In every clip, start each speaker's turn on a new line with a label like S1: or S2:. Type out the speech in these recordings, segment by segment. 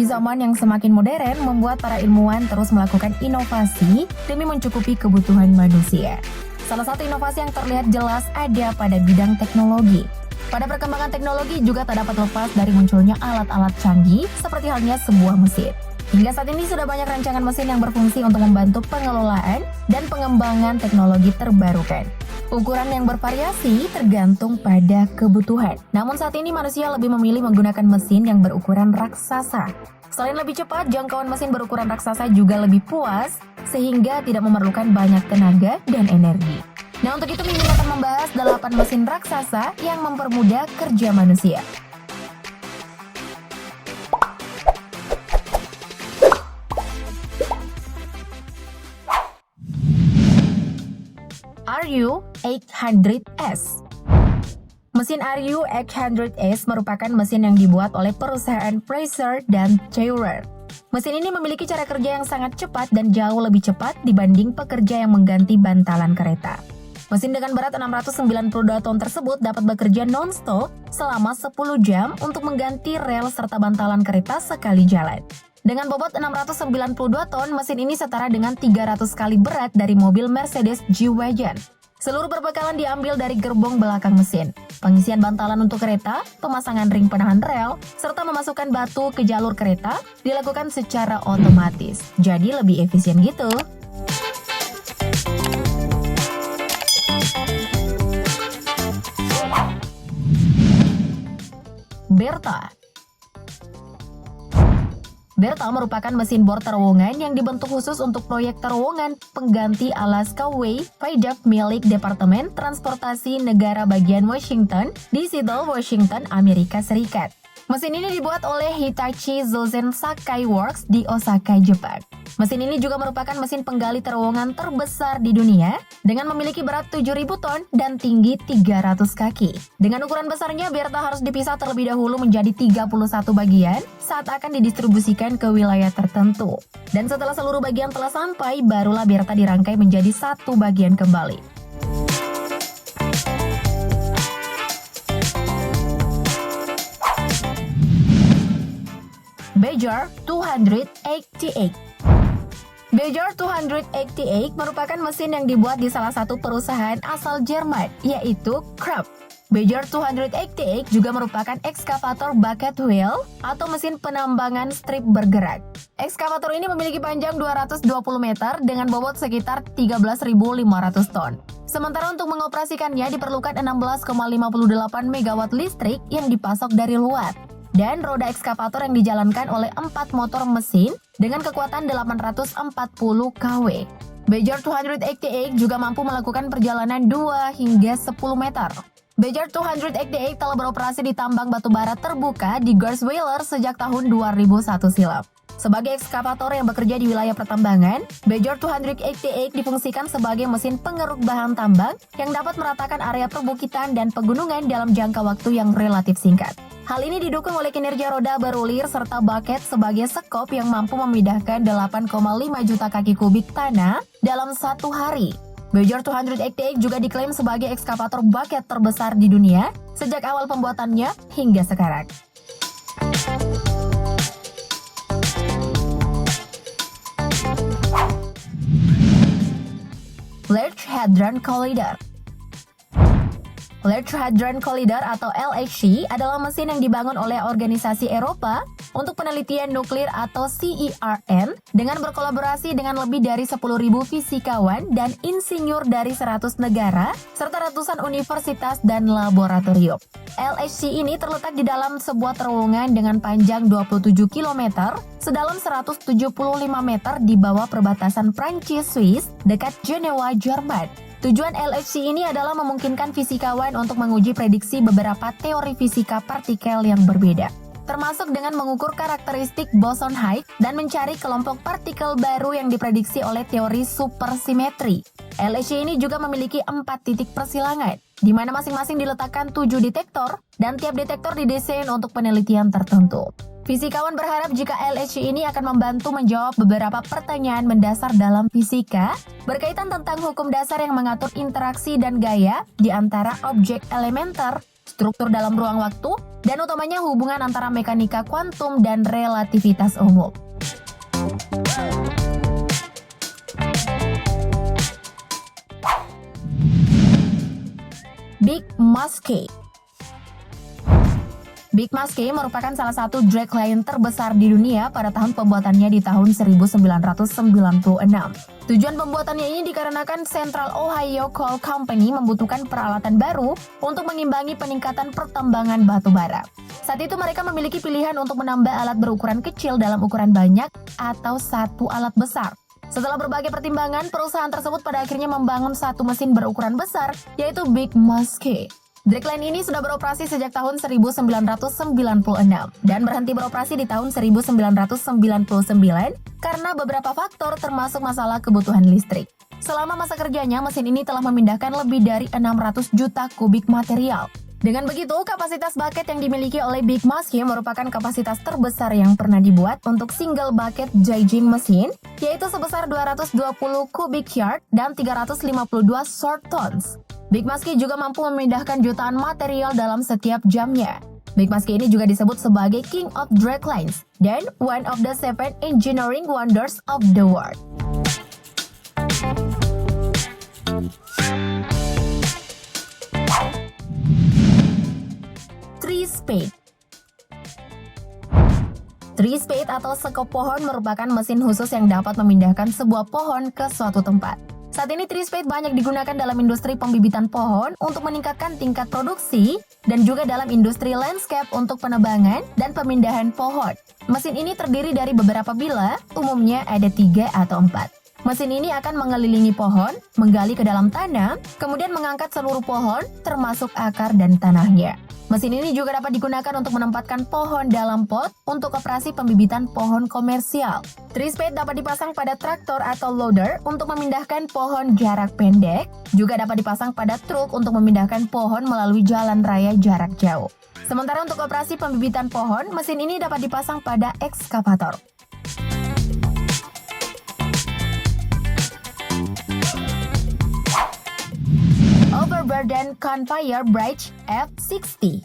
S1: Di zaman yang semakin modern, membuat para ilmuwan terus melakukan inovasi demi mencukupi kebutuhan manusia. Salah satu inovasi yang terlihat jelas ada pada bidang teknologi. Pada perkembangan teknologi juga tak dapat lepas dari munculnya alat-alat canggih seperti halnya sebuah mesin. Hingga saat ini sudah banyak rancangan mesin yang berfungsi untuk membantu pengelolaan dan pengembangan teknologi terbarukan. Ukuran yang bervariasi tergantung pada kebutuhan. Namun saat ini manusia lebih memilih menggunakan mesin yang berukuran raksasa. Selain lebih cepat, jangkauan mesin berukuran raksasa juga lebih puas sehingga tidak memerlukan banyak tenaga dan energi. Nah, untuk itu Mimin akan membahas 8 mesin raksasa yang mempermudah kerja manusia. RU800S. Mesin RU800S merupakan mesin yang dibuat oleh perusahaan Fraser dan Taylor. Mesin ini memiliki cara kerja yang sangat cepat dan jauh lebih cepat dibanding pekerja yang mengganti bantalan kereta. Mesin dengan berat 692 ton tersebut dapat bekerja non-stop selama 10 jam untuk mengganti rel serta bantalan kereta sekali jalan. Dengan bobot 692 ton, mesin ini setara dengan 300 kali berat dari mobil Mercedes G-Wagon. Seluruh perbekalan diambil dari gerbong belakang mesin. Pengisian bantalan untuk kereta, pemasangan ring penahan rel, serta memasukkan batu ke jalur kereta dilakukan secara otomatis. Jadi lebih efisien gitu. Bertha. Bertha merupakan mesin bor terowongan yang dibentuk khusus untuk proyek terowongan pengganti Alaska Way Viaduct milik Departemen Transportasi Negara Bagian Washington di Seattle, Washington, Amerika Serikat. Mesin ini dibuat oleh Hitachi Zosen Sakai Works di Osaka, Jepang. Mesin ini juga merupakan mesin penggali terowongan terbesar di dunia dengan memiliki berat 7.000 ton dan tinggi 300 kaki. Dengan ukuran besarnya, Bertha harus dipisah terlebih dahulu menjadi 31 bagian saat akan didistribusikan ke wilayah tertentu. Dan setelah seluruh bagian telah sampai, barulah Bertha dirangkai menjadi satu bagian kembali. Badger 288. Badger 288 merupakan mesin yang dibuat di salah satu perusahaan asal Jerman, yaitu Krupp. Badger 288 juga merupakan ekskavator bucket wheel atau mesin penambangan strip bergerak. Ekskavator ini memiliki panjang 220 meter dengan bobot sekitar 13.500 ton. Sementara untuk mengoperasikannya diperlukan 16,58 megawatt listrik yang dipasok dari luar. Dan roda ekskavator yang dijalankan oleh 4 motor mesin dengan kekuatan 840 kW. Badger 288 juga mampu melakukan perjalanan 2 hingga 10 meter. Badger 288 telah beroperasi di tambang batubara terbuka di Gersweiler sejak tahun 2001 silam. Sebagai ekskavator yang bekerja di wilayah pertambangan, Badger 288 difungsikan sebagai mesin pengeruk bahan tambang yang dapat meratakan area perbukitan dan pegunungan dalam jangka waktu yang relatif singkat. Hal ini didukung oleh kinerja roda berulir serta bucket sebagai sekop yang mampu memindahkan 8,5 juta kaki kubik tanah dalam satu hari. Badger 288 juga diklaim sebagai ekskavator bucket terbesar di dunia sejak awal pembuatannya hingga sekarang. Large Hadron Collider. Large Hadron Collider atau LHC adalah mesin yang dibangun oleh Organisasi Eropa untuk Penelitian Nuklir atau CERN dengan berkolaborasi dengan lebih dari 10.000 fisikawan dan insinyur dari 100 negara serta ratusan universitas dan laboratorium. LHC ini terletak di dalam sebuah terowongan dengan panjang 27 km, sedalam 175 meter di bawah perbatasan Prancis-Swiss dekat Jenewa, Jerman. Tujuan LHC ini adalah memungkinkan fisikawan untuk menguji prediksi beberapa teori fisika partikel yang berbeda, termasuk dengan mengukur karakteristik boson Higgs dan mencari kelompok partikel baru yang diprediksi oleh teori supersimetri. LHC ini juga memiliki 4 titik persilangan, di mana masing-masing diletakkan 7 detektor, dan tiap detektor didesain untuk penelitian tertentu. Fisikawan berharap jika LHC ini akan membantu menjawab beberapa pertanyaan mendasar dalam fisika berkaitan tentang hukum dasar yang mengatur interaksi dan gaya di antara objek elementer, struktur dalam ruang waktu, dan utamanya hubungan antara mekanika kuantum dan relativitas umum. Big Muskie. Big Muskie merupakan salah satu drag line terbesar di dunia pada tahun pembuatannya di tahun 1996. Tujuan pembuatannya ini dikarenakan Central Ohio Coal Company membutuhkan peralatan baru untuk mengimbangi peningkatan pertambangan batu bara. Saat itu mereka memiliki pilihan untuk menambah alat berukuran kecil dalam ukuran banyak atau satu alat besar. Setelah berbagai pertimbangan, perusahaan tersebut pada akhirnya membangun satu mesin berukuran besar, yaitu Big Muskie. Dragline ini sudah beroperasi sejak tahun 1996 dan berhenti beroperasi di tahun 1999 karena beberapa faktor termasuk masalah kebutuhan listrik. Selama masa kerjanya, mesin ini telah memindahkan lebih dari 600 juta kubik material. Dengan begitu, kapasitas bucket yang dimiliki oleh Big Muskie merupakan kapasitas terbesar yang pernah dibuat untuk single bucket dredging mesin, yaitu sebesar 220 cubic yard dan 352 short tons. Big Muskie juga mampu memindahkan jutaan material dalam setiap jamnya. Big Muskie ini juga disebut sebagai King of Draglines dan one of the 7 engineering wonders of the world. Tree spade. Tree spade atau sekop pohon merupakan mesin khusus yang dapat memindahkan sebuah pohon ke suatu tempat. Saat ini tree spade banyak digunakan dalam industri pembibitan pohon untuk meningkatkan tingkat produksi dan juga dalam industri landscape untuk penebangan dan pemindahan pohon. Mesin ini terdiri dari beberapa bilah, umumnya ada 3 atau 4. Mesin ini akan mengelilingi pohon, menggali ke dalam tanah, kemudian mengangkat seluruh pohon termasuk akar dan tanahnya. Mesin ini juga dapat digunakan untuk menempatkan pohon dalam pot untuk operasi pembibitan pohon komersial. Tree spade dapat dipasang pada traktor atau loader untuk memindahkan pohon jarak pendek, juga dapat dipasang pada truk untuk memindahkan pohon melalui jalan raya jarak jauh. Sementara untuk operasi pembibitan pohon, mesin ini dapat dipasang pada ekskavator. Overburden Conveyor Bridge F60.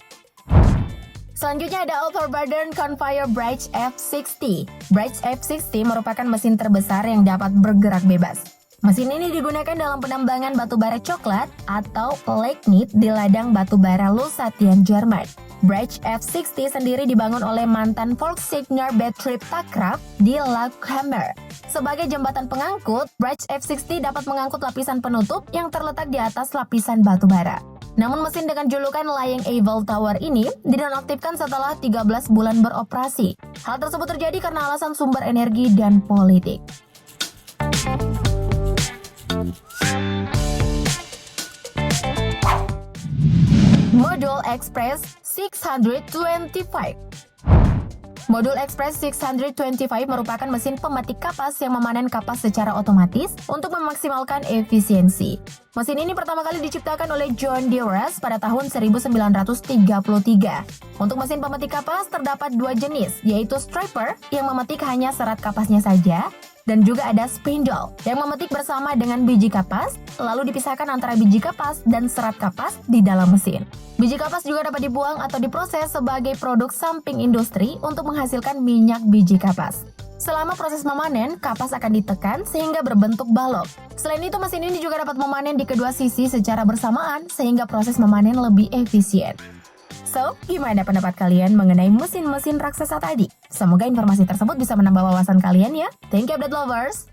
S1: Selanjutnya ada Overburden Conveyor Bridge F60. Bridge F60 merupakan mesin terbesar yang dapat bergerak bebas. Mesin ini digunakan dalam penambangan batu bara coklat atau lignite di ladang batu bara Lusatian, Jerman. Bridge F60 sendiri dibangun oleh mantan Volkswagen Betriebskraft di Lauchhammer. Sebagai jembatan pengangkut, Bridge F60 dapat mengangkut lapisan penutup yang terletak di atas lapisan batu bara. Namun mesin dengan julukan Lying Eiffel Tower ini dinonaktifkan setelah 13 bulan beroperasi. Hal tersebut terjadi karena alasan sumber energi dan politik. Modul Express 625. Modul Express 625 merupakan mesin pemetik kapas yang memanen kapas secara otomatis untuk memaksimalkan efisiensi. Mesin ini pertama kali diciptakan oleh John Deere pada tahun 1933. Untuk mesin pemetik kapas terdapat 2 jenis, yaitu striper yang memetik hanya serat kapasnya saja, dan juga ada spindle yang memetik bersama dengan biji kapas, lalu dipisahkan antara biji kapas dan serat kapas di dalam mesin. Biji kapas juga dapat dibuang atau diproses sebagai produk samping industri untuk menghasilkan minyak biji kapas. Selama proses memanen, kapas akan ditekan sehingga berbentuk balok. Selain itu, mesin ini juga dapat memanen di kedua sisi secara bersamaan sehingga proses memanen lebih efisien. So, gimana pendapat kalian mengenai mesin-mesin raksasa tadi? Semoga informasi tersebut bisa menambah wawasan kalian ya. Thank you, update lovers!